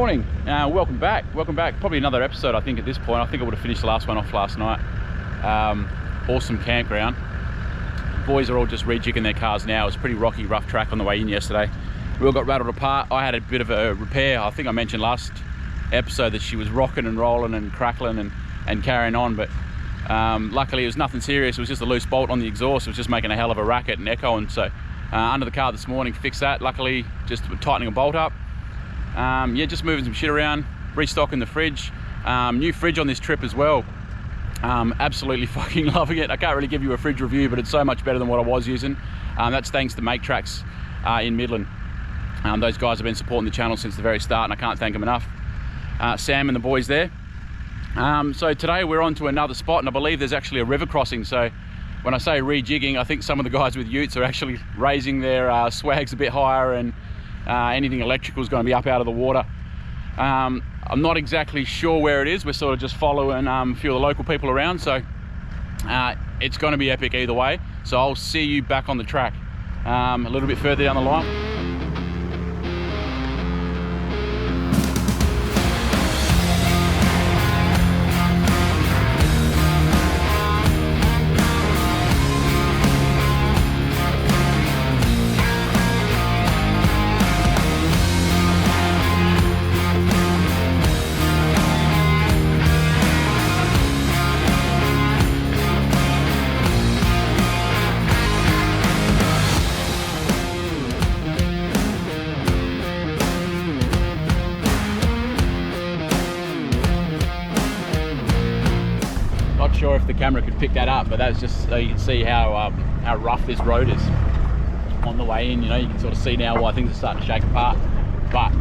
morning. Welcome back. Probably another episode, I think, at this point. I think I would have finished the last one off last night. Awesome campground. Boys are all just rejigging their cars now. It was a pretty rocky, rough track on the way in yesterday. We all got rattled apart. I had a bit of a repair. I think I mentioned last episode that she was rocking and rolling and crackling and carrying on, but luckily it was nothing serious. It was just a loose bolt on the exhaust. It was just making a hell of a racket and echoing. So under the car this morning, fixed that. Luckily, just tightening a bolt up. Yeah, just moving some shit around, restocking the fridge. New fridge on this trip as well. Absolutely fucking loving it. I can't really give you a fridge review, but it's so much better than what I was using. That's thanks to Make Tracks in Midland. Those guys have been supporting the channel since the very start, and I can't thank them enough. Sam and the boys there. So today we're on to another spot, and I believe there's actually a river crossing. So when I say rejigging, I think some of the guys with utes are actually raising their swags a bit higher, and anything electrical is going to be up out of the water. I'm not exactly sure where it is. We're sort of just following a few of the local people around, so it's going to be epic either way. So I'll see you back on the track a little bit further down the line. Sure if the camera could pick that up, but that's just so you can see how rough this road is on the way in. You know, you can sort of see now why things are starting to shake apart, but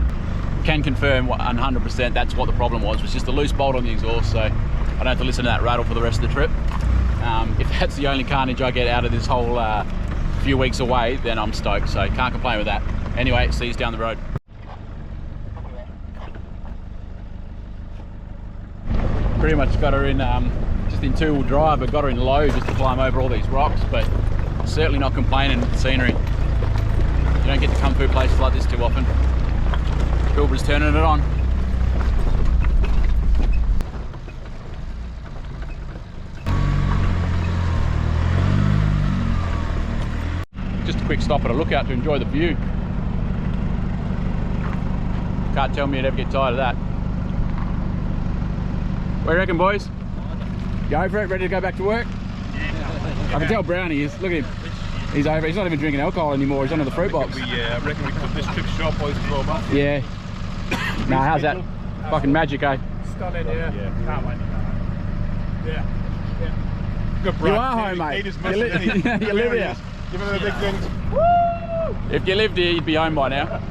can confirm 100% that's what the problem was just a loose bolt on the exhaust. So I don't have to listen to that rattle for the rest of the trip. If that's the only carnage I get out of this whole few weeks away, then I'm stoked, so can't complain with that. Anyway, see you down the road. Pretty much got her in just in two-wheel drive, but got her in low just to climb over all these rocks, but certainly not complaining with the scenery. You don't get to come through places like this too often. Pilbara's turning it on. Just a quick stop at a lookout to enjoy the view. Can't tell me you'd ever get tired of that. What do you reckon, boys? You over it? Ready to go back to work? Yeah. I can tell Brownie is. Look at him. He's over. He's not even drinking alcohol anymore. He's under the fruit box. I reckon we cut this trip short, boys, as well, man. Yeah. Nah, how's that? Fucking magic, eh? Stunning, yeah. Can't wait. Yeah. Good, Brad. You are home, mate. You live here. Give him the big things. Woo! If you lived here, you'd be home by now.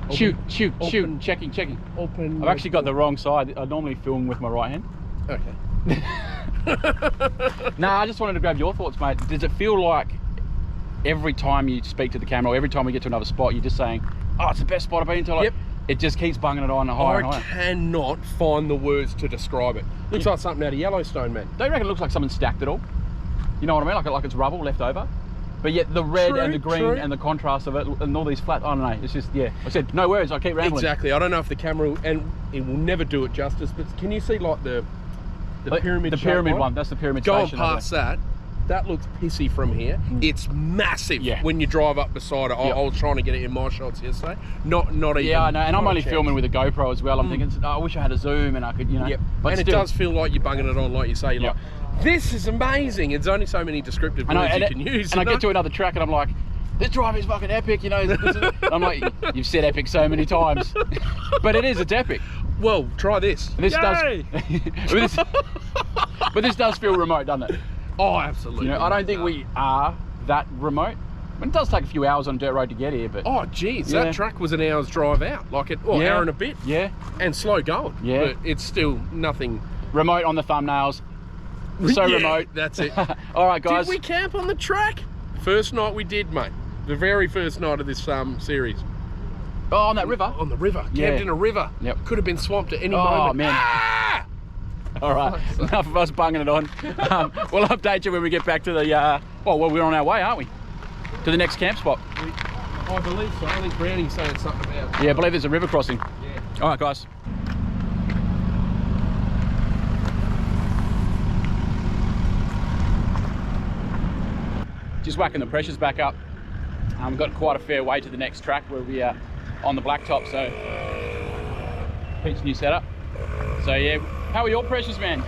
Shoot. Checking. Open. I've actually got the wrong side. I normally film with my right hand. Okay. Nah, I just wanted to grab your thoughts, mate. Does it feel like every time you speak to the camera, or every time we get to another spot, you're just saying, oh, it's the best spot I've been to? Like, yep. It just keeps bunging it on higher and higher. I cannot find the words to describe it. Looks like something out of Yellowstone, man. Don't you reckon it looks like someone stacked it all? You know what I mean? Like it's rubble left over. But yet the red and the green and the contrast of it and all these flat, I don't know, it's just, yeah. I said, no words, I keep rambling. Exactly. I don't know if the camera, and it will never do it justice, but can you see like the pyramid? The pyramid one, that's the pyramid station. Going past that looks pissy from here. It's massive when you drive up beside it. I was trying to get it in my shots yesterday. Not even. Yeah, I know, and I'm only filming with a GoPro as well. I'm thinking, oh, I wish I had a zoom and I could, you know. Yep. But and still, it does feel like you're bunging it on, like you say. You're like, this is amazing. There's only so many descriptive words you can use. And I get to another track and I'm like, this drive is fucking epic, you know. I'm like, you've said epic so many times. But it's epic. Well, try this. And this does, but this does feel remote, doesn't it? Oh, absolutely. You know, I don't think we are that remote. I mean, it does take a few hours on a dirt road to get here, but... Oh, geez, that track was an hour's drive out. Like, hour and a bit. Yeah. And slow going. Yeah. But it's still nothing... Remote on the thumbnails. So remote. That's it. All right, guys. Did we camp on the track? First night we did, mate. The very first night of this series. Oh, on that river? On the river. Camped in a river. Yep. Could have been swamped at any moment. Oh, man. Ah! All right, enough of us bunging it on. We'll update you when we get back to the, well, we're on our way, aren't we? To the next camp spot. I believe so. I think Browning's saying something about. Yeah, I believe there's a river crossing. Yeah. All right, guys. Just whacking the pressures back up. We've got quite a fair way to the next track where we are on the blacktop, so Pete's new setup. So yeah, how are your pressures, man?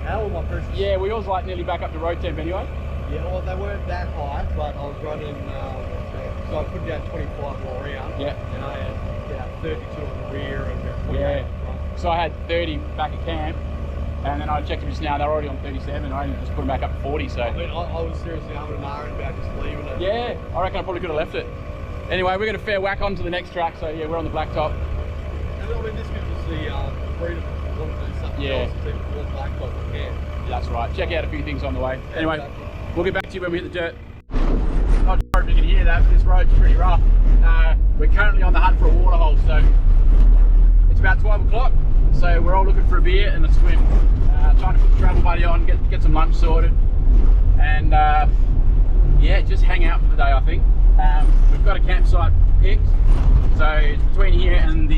How were my pressures? Yeah, we yours like nearly back up to road temp anyway. Yeah, well, they weren't that high, but I was running, so I put down 25 all around. Yeah. And I had about 32 in the rear and about 28 Yeah. in the front. So I had 30 back at camp, and then I checked them just now, they're already on 37, I only just put them back up to 40, so. I mean, I was seriously having an hour about just leaving it. Yeah, I reckon I probably could have left it. Anyway, we're going to fair whack on to the next track, so yeah, we're on the blacktop. And I mean, this gives us the freedom to want to do something Yeah. else and take more blacktop we can. That's right, check out a few things on the way. Anyway, we'll get back to you when we hit the dirt. Not sure if you can hear that, but this road's pretty rough. We're currently on the hunt for a waterhole, so it's about 12 o'clock, so we're all looking for a beer and a swim. Trying to put the travel buddy on, get some lunch sorted, and yeah, just hang out for the day, I think. We've got a campsite picked, so it's between here and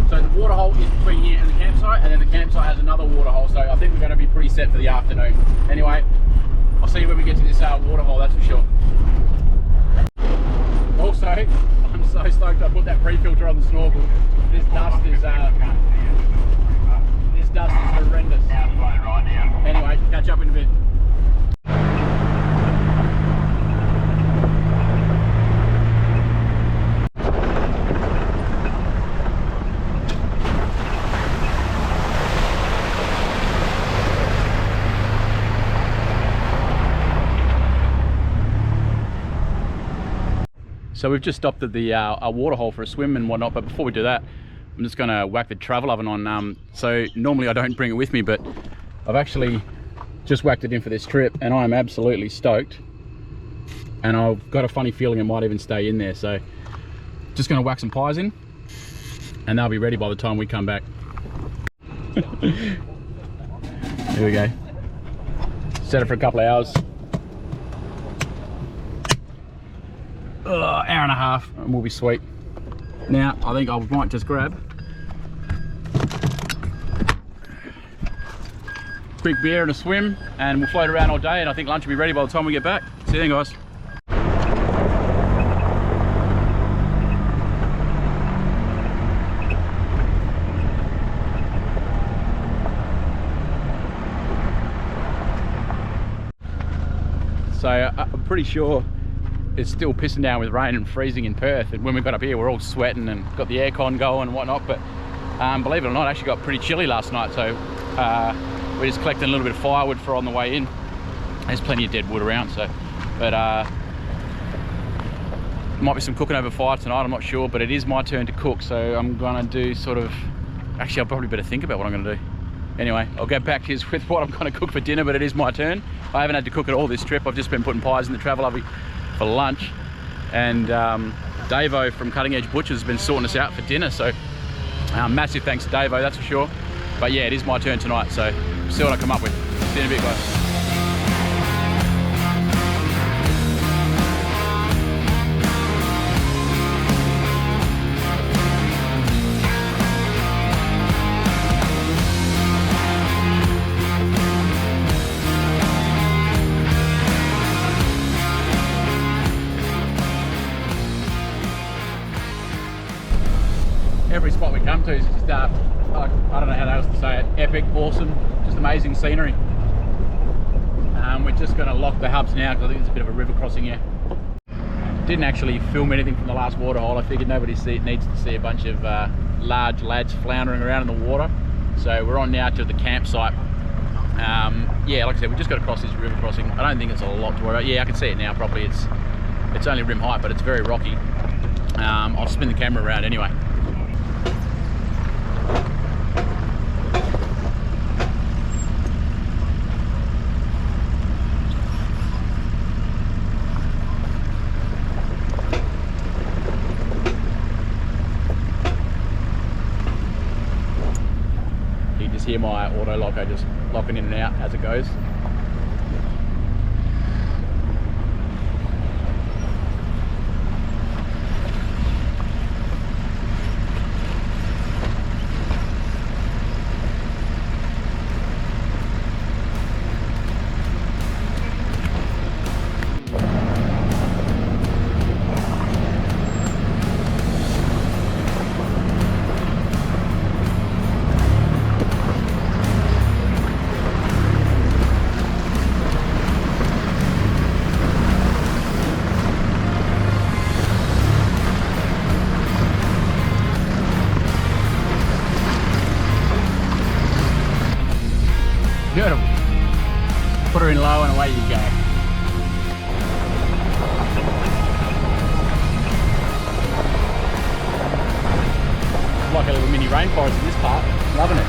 so the waterhole is between here and the campsite, and then the campsite has another waterhole, so I think we're going to be pretty set for the afternoon. Anyway, I'll see you when we get to this waterhole, that's for sure. Also, I'm so stoked I put that pre-filter on the snorkel. This dust is horrendous. Anyway, catch up in a bit. So we've just stopped at the a waterhole for a swim and whatnot, but before we do that, I'm just going to whack the travel oven on. So normally I don't bring it with me, but I've actually just whacked it in for this trip, and I'm absolutely stoked. And I've got a funny feeling it might even stay in there. So just going to whack some pies in, and they'll be ready by the time we come back. Here we go. Set it for a couple of hours. Hour and a half, and we'll be sweet. Now, I think I might just grab a quick beer and a swim, and we'll float around all day, and I think lunch will be ready by the time we get back. See you then, guys. So I'm pretty sure it's still pissing down with rain and freezing in Perth, and when we got up here we're all sweating and got the aircon going and whatnot, but believe it or not, it actually got pretty chilly last night, so we're just collecting a little bit of firewood for on the way in. There's plenty of dead wood around, so, but might be some cooking over fire tonight, I'm not sure, but it is my turn to cook, so I'm gonna do sort of, actually I'll probably better think about what I'm gonna do. Anyway, I'll get back to you with what I'm gonna cook for dinner, but it is my turn. I haven't had to cook at all this trip, I've just been putting pies in the travel oven for lunch, and Davo from Cutting Edge Butchers has been sorting us out for dinner, so massive thanks to Davo, that's for sure. But yeah, it is my turn tonight, so see what I come up with. See you in a bit, guys. Every spot we come to is just, I don't know how else to say it, epic, awesome, just amazing scenery. We're just going to lock the hubs now because I think there's a bit of a river crossing here. Didn't actually film anything from the last waterhole. I figured nobody needs to see a bunch of large lads floundering around in the water. So we're on now to the campsite. Yeah, like I said, we just got to cross this river crossing. I don't think it's a lot to worry about. Yeah, I can see it now properly. It's only rim height, but it's very rocky. I'll spin the camera around anyway. Hear my auto locker just locking in and out as it goes. mini rainforest in this part. Loving it.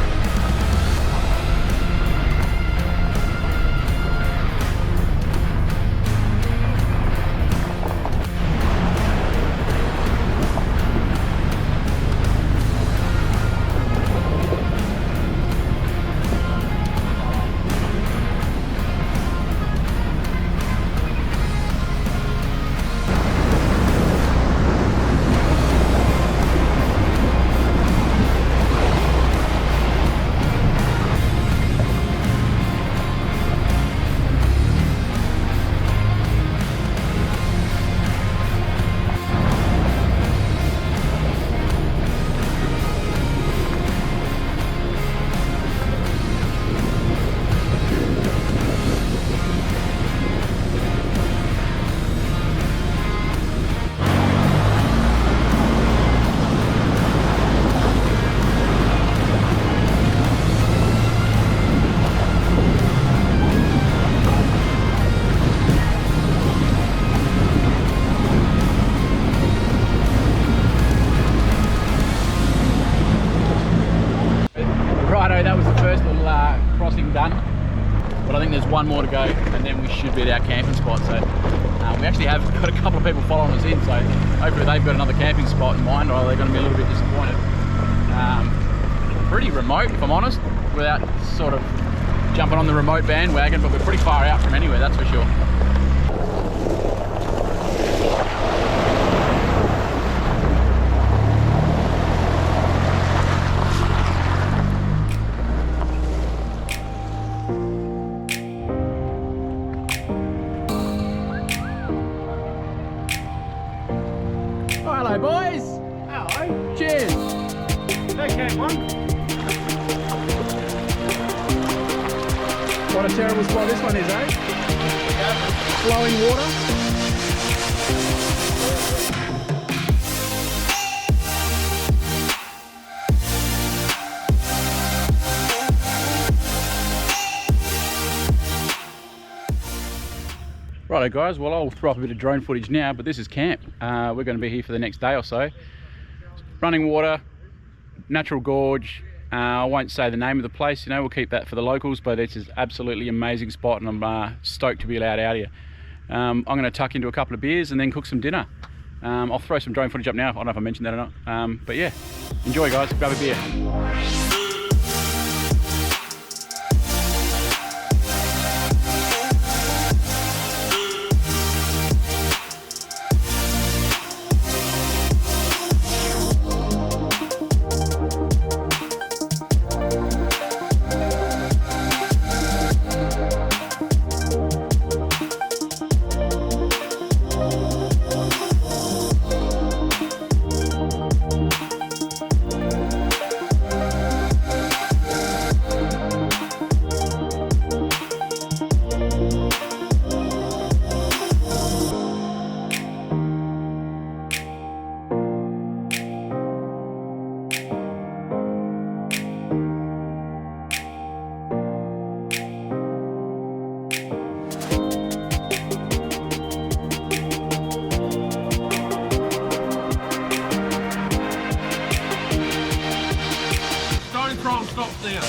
Righto, that was the first little crossing done, but I think there's one more to go and then we should be at our camping spot. So we actually have got a couple of people following us in, so hopefully they've got another camping spot in mind, or they're going to be a little bit disappointed. Pretty remote, if I'm honest, without sort of jumping on the remote bandwagon, but we're pretty far out from anywhere, that's for sure. Hello boys! Hello! Cheers! Okay, one. What a terrible spot this one is, eh? Flowing water. Righto guys, well I'll throw up a bit of drone footage now, but this is camp. We're going to be here for the next day or so. Running water, natural gorge. I won't say the name of the place, you know, we'll keep that for the locals, but it's an absolutely amazing spot and I'm stoked to be allowed out here. I'm going to tuck into a couple of beers and then cook some dinner. I'll throw some drone footage up now, I don't know if I mentioned that or not, but yeah, enjoy guys, grab a beer. Stop there.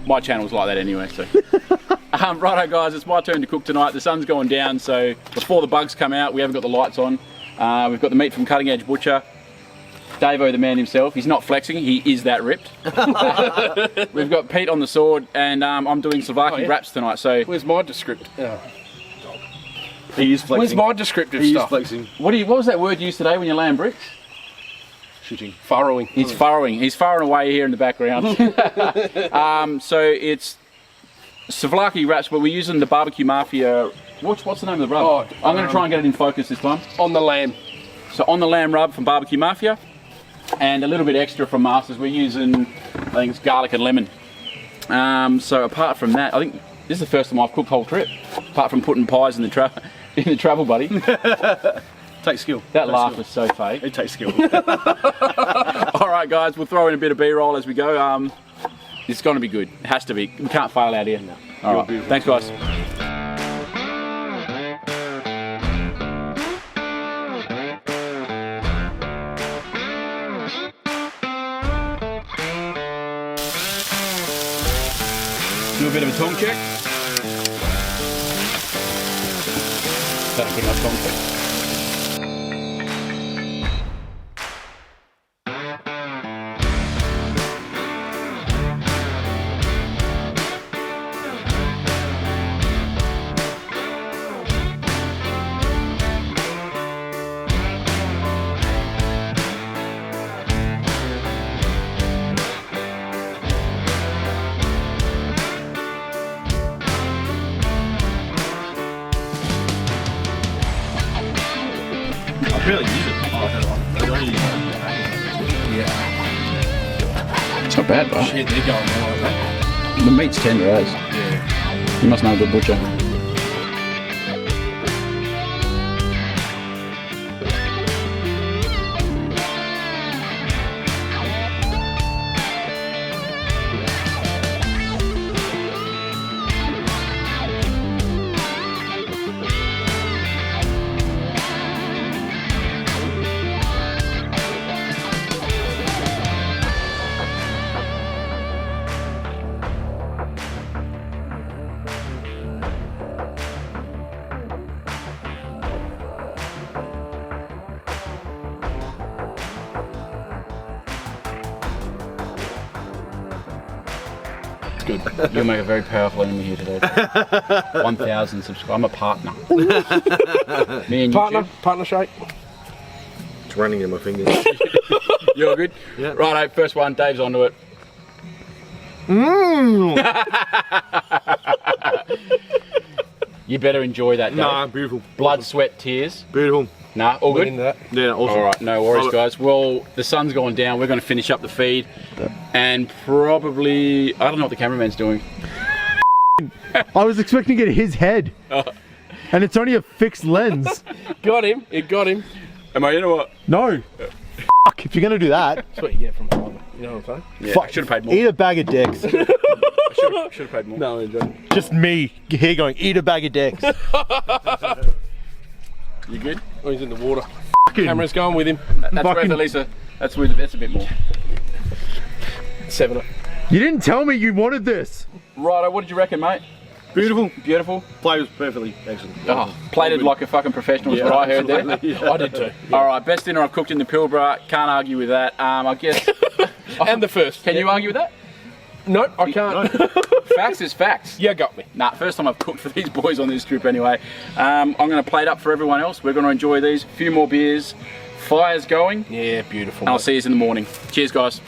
My channel's like that anyway, so. Righto guys, it's my turn to cook tonight. The sun's going down, so before the bugs come out, we haven't got the lights on. We've got the meat from Cutting Edge Butcher. Davo, the man himself, he's not flexing, he is that ripped. We've got Pete on the sword, and I'm doing Slovakian wraps tonight, so. Where's my descriptive? He is flexing. Where's my descriptive he stuff? He is flexing. What was that word used today when you're laying bricks? Shooting. Furrowing. He's furrowing. He's furrowing away here in the background. So it's souvlaki wraps, but we're using the Barbecue Mafia. What's the name of the rub? Oh, I'm going to try and get it in focus this time. On the lamb. So on the lamb rub from Barbecue Mafia, and a little bit extra from Masters. We're using, I think it's garlic and lemon. So apart from that, I think this is the first time I've cooked whole trip. Apart from putting pies in the travel buddy. Takes skill. That laugh was so fake. It takes skill. All right, guys, we'll throw in a bit of B-roll as we go. It's going to be good. It has to be. We can't fail out here. No. All right. Thanks, guys. Do a bit of a tongue check. That's a good enough tongue check. I barely use it. It's not bad, bro. Shit, they're going well like that. The meat's tender as. Yeah. You must know a good butcher. Good. You'll make a very powerful enemy here today. 1,000 subscribers. I'm a partner. Me and Partner shake. It's running in my fingers. You're good? Yeah. Righto, first one. Dave's onto it. You better enjoy that, Dave. Nah, beautiful. Blood, sweat, tears. Beautiful. Nah, all good? Into that. Yeah, awesome. All right, no worries, guys. Well, the sun's gone down. We're going to finish up the feed, and probably I don't know what the cameraman's doing. I was expecting to get his head, and it's only a fixed lens. Got him. It got him. Am I in or what? No. Fuck, if you're gonna do that, That's what you get from farmer. You know what I'm saying? Yeah, fuck, should have paid more. eat a bag of dicks. Should have paid more. No, enjoy. Just me here going, eat a bag of dicks. You good? Oh, he's in the water. Camera's going with him. That's Fucking- worth it, Lisa. That's a bit more. 7. You didn't tell me you wanted this. Righto, what did you reckon, mate? Beautiful. Beautiful. Play was perfectly excellent. Oh, plated like a fucking professional is what I heard there. Yeah. I did too. All right, best dinner I've cooked in the Pilbara. Can't argue with that. I guess. And the first. Can you argue with that? No, I can't. Facts is facts. You got me. Nah, first time I've cooked for these boys on this trip anyway. I'm going to plate up for everyone else. We're going to enjoy these. A few more beers. Fire's going. Yeah, beautiful. And I'll see you in the morning. Cheers, guys.